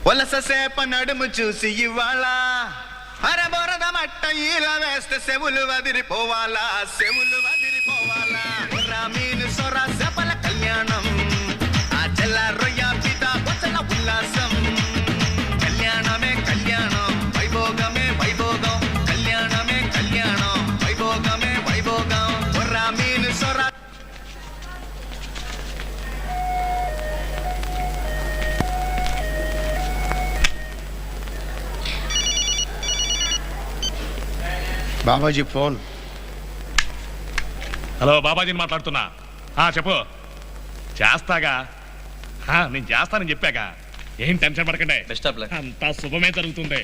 వలస సేప నడుము చూసి ఇవాళ అరబొరద మట్ట ఇలా వేస్తే సెవులు వదిలిపోవాలా సెవులు వదిలిపోవాలా మీను సొర సేపల కళ్యాణం ఆ జల్ల రొయ్య పిత బొచ్చల ఉల్లాసం కళ్యాణమే కళ్యాణం వైభోగమే వైభోగం కళ్యాణమే కళ్యాణం వైభోగమే వైభోగం మీను సొర. బాబాజీ ఫోన్. హలో, బాబాజీని మాట్లాడుతున్నా. చెప్పు. చేస్తాగా, నేను చేస్తానని చెప్పాక ఏం టెన్షన్ పడకండి. Best of luck. అంతా శుభమే జరుగుతుంది.